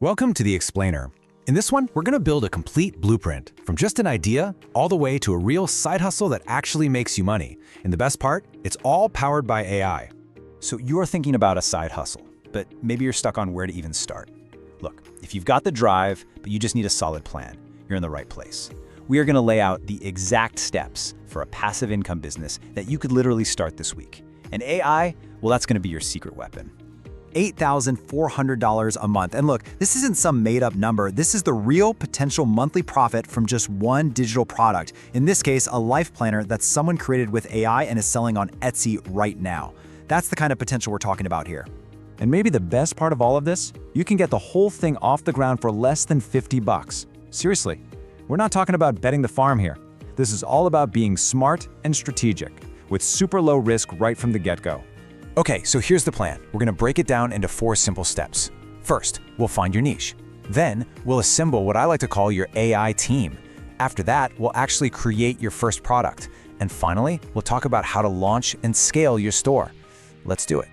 Welcome to The Explainer. In this one, we're going to build a complete blueprint from just an idea all the way to a real side hustle that actually makes you money. And the best part, it's all powered by AI. So you're thinking about a side hustle, but maybe you're stuck on where to even start. Look, if you've got the drive, but you just need a solid plan, you're in the right place. We are going to lay out the exact steps for a passive income business that you could literally start this week. And AI, well, that's going to be your secret weapon. $8,400 a month. And look, this isn't some made-up number. This is the real potential monthly profit from just one digital product. In this case, a life planner that someone created with AI and is selling on Etsy right now. That's the kind of potential we're talking about here. And maybe the best part of all of this, you can get the whole thing off the ground for less than 50 bucks. Seriously, we're not talking about betting the farm here. This is all about being smart and strategic, with super low risk right from the get-go. Okay, so here's the plan. We're going to break it down into 4 simple steps. First, we'll find your niche. Then, we'll assemble what I like to call your AI team. After that, we'll actually create your first product. And finally, we'll talk about how to launch and scale your store. Let's do it.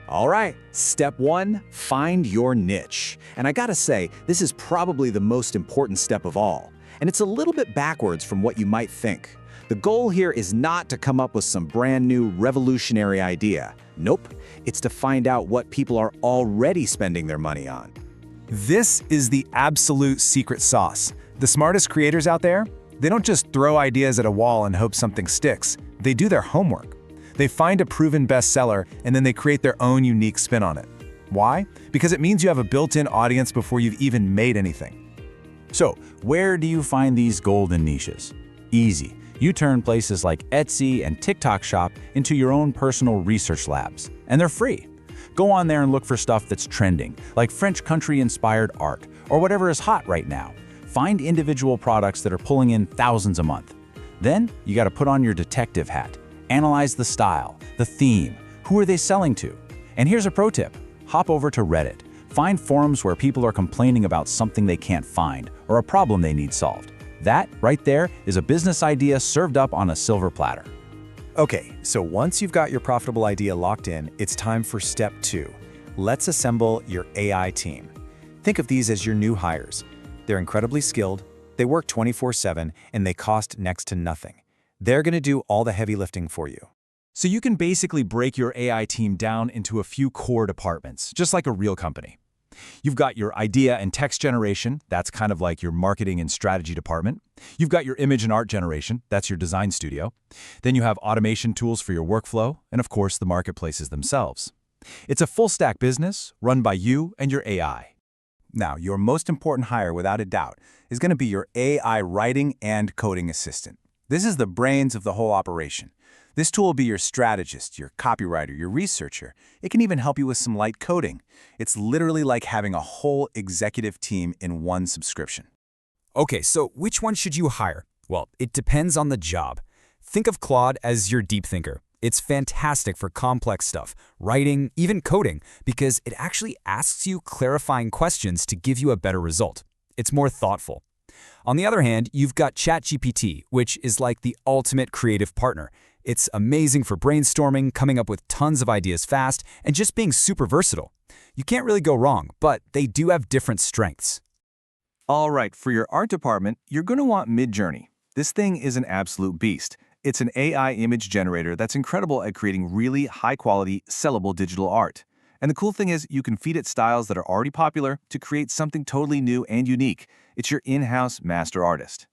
All right, step 1, find your niche. And I gotta say, this is probably the most important step of all. And it's a little bit backwards from what you might think. The goal here is not to come up with some brand new revolutionary idea. Nope, it's to find out what people are already spending their money on. This is the absolute secret sauce. The smartest creators out there, they don't just throw ideas at a wall and hope something sticks. They do their homework. They find a proven bestseller and then they create their own unique spin on it. Why? Because it means you have a built-in audience before you've even made anything. So, where do you find these golden niches? Easy. You turn places like Etsy and TikTok Shop into your own personal research labs, and they're free. Go on there and look for stuff that's trending, like French country-inspired art, or whatever is hot right now. Find individual products that are pulling in thousands a month. Then, you gotta put on your detective hat. Analyze the style, the theme, who are they selling to? And here's a pro tip, hop over to Reddit. Find forums where people are complaining about something they can't find, or a problem they need solved. That, right there, is a business idea served up on a silver platter. Okay, so once you've got your profitable idea locked in, it's time for step 2. Let's assemble your AI team. Think of these as your new hires. They're incredibly skilled, they work 24/7, and they cost next to nothing. They're going to do all the heavy lifting for you. So you can basically break your AI team down into a few core departments, just like a real company. You've got your idea and text generation, that's kind of like your marketing and strategy department. You've got your image and art generation, that's your design studio. Then you have automation tools for your workflow, and of course the marketplaces themselves. It's a full-stack business run by you and your AI. Now, your most important hire, without a doubt, is going to be your AI writing and coding assistant. This is the brains of the whole operation. This tool will be your strategist, your copywriter, your researcher. It can even help you with some light coding. It's literally like having a whole executive team in one subscription. Okay, so which one should you hire? Well, it depends on the job. Think of Claude as your deep thinker. It's fantastic for complex stuff, writing, even coding, because it actually asks you clarifying questions to give you a better result. It's more thoughtful. On the other hand, you've got ChatGPT, which is like the ultimate creative partner. It's amazing for brainstorming, coming up with tons of ideas fast, and just being super versatile. You can't really go wrong, but they do have different strengths. All right, for your art department, you're going to want Midjourney. This thing is an absolute beast. It's an AI image generator that's incredible at creating really high-quality, sellable digital art. And the cool thing is, you can feed it styles that are already popular to create something totally new and unique. It's your in-house master artist.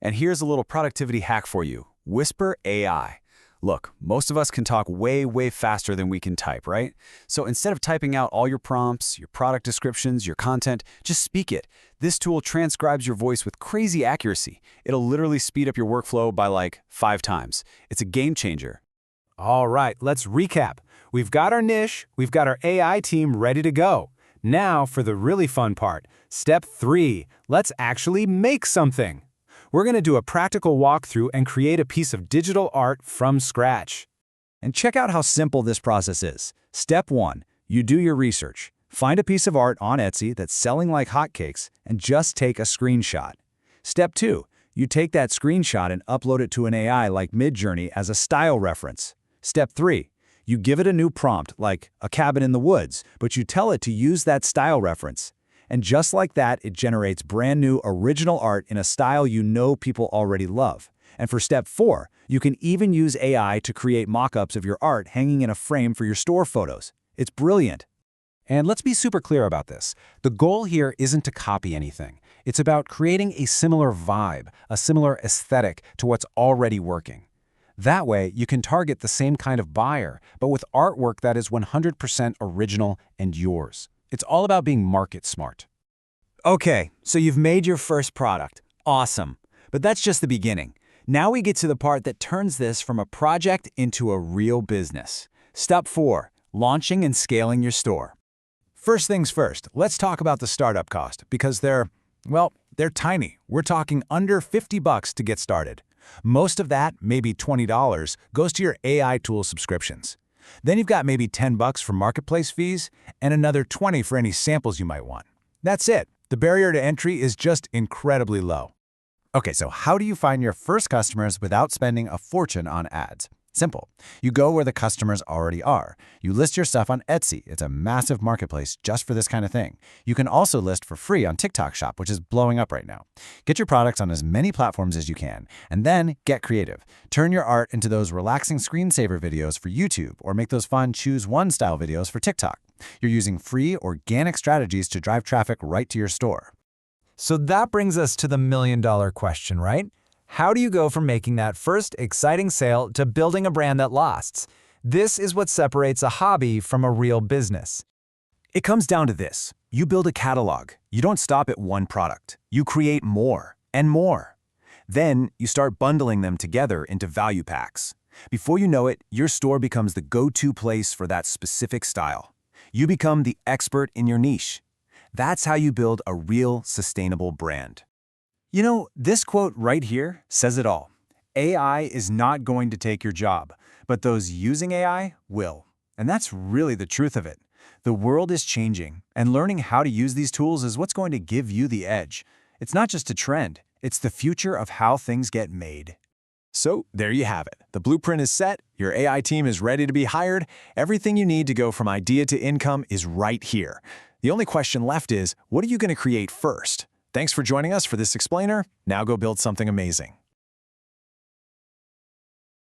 And here's a little productivity hack for you. Whisper AI. Look, most of us can talk way faster than we can type, right? So instead of typing out all your prompts, your product descriptions, your content, just speak it. This tool transcribes your voice with crazy accuracy. It'll literally speed up your workflow by like 5 times. It's a game changer. All right, let's recap. We've got our niche, we've got our AI team ready to go. Now for the really fun part. Step 3, let's actually make something. We're going to do a practical walkthrough and create a piece of digital art from scratch. And check out how simple this process is. Step 1, you do your research. Find a piece of art on Etsy that's selling like hotcakes and just take a screenshot. Step 2, you take that screenshot and upload it to an AI like Midjourney as a style reference. Step 3, you give it a new prompt like a cabin in the woods, but you tell it to use that style reference. And just like that, it generates brand new original art in a style you know people already love. And for step 4, you can even use AI to create mock-ups of your art hanging in a frame for your store photos. It's brilliant. And let's be super clear about this. The goal here isn't to copy anything. It's about creating a similar vibe, a similar aesthetic to what's already working. That way, you can target the same kind of buyer, but with artwork that is 100% original and yours. It's all about being market smart. Okay, so you've made your first product. Awesome. But that's just the beginning. Now we get to the part that turns this from a project into a real business. Step 4, launching and scaling your store. First things first, let's talk about the startup cost, because they're tiny. We're talking under $50 to get started. Most of that, maybe $20, goes to your AI tool subscriptions. Then you've got maybe $10 for marketplace fees and another $20 for any samples you might want. That's it. The barrier to entry is just incredibly low. Okay, so how do you find your first customers without spending a fortune on ads? Simple. You go where the customers already are. You list your stuff on Etsy. It's a massive marketplace just for this kind of thing. You can also list for free on TikTok Shop, which is blowing up right now. Get your products on as many platforms as you can, and then get creative. Turn your art into those relaxing screensaver videos for YouTube, or make those fun choose one style videos for TikTok. You're using free, organic strategies to drive traffic right to your store. So that brings us to the million-dollar question, right? How do you go from making that first exciting sale to building a brand that lasts? This is what separates a hobby from a real business. It comes down to this. You build a catalog. You don't stop at one product. You create more and more. Then you start bundling them together into value packs. Before you know it, your store becomes the go-to place for that specific style. You become the expert in your niche. That's how you build a real, sustainable brand. You know, this quote right here says it all. AI is not going to take your job, but those using AI will. And that's really the truth of it. The world is changing, and learning how to use these tools is what's going to give you the edge. It's not just a trend, it's the future of how things get made. So there you have it. The blueprint is set, your AI team is ready to be hired, everything you need to go from idea to income is right here. The only question left is, what are you going to create first? Thanks for joining us for this explainer. Now go build something amazing.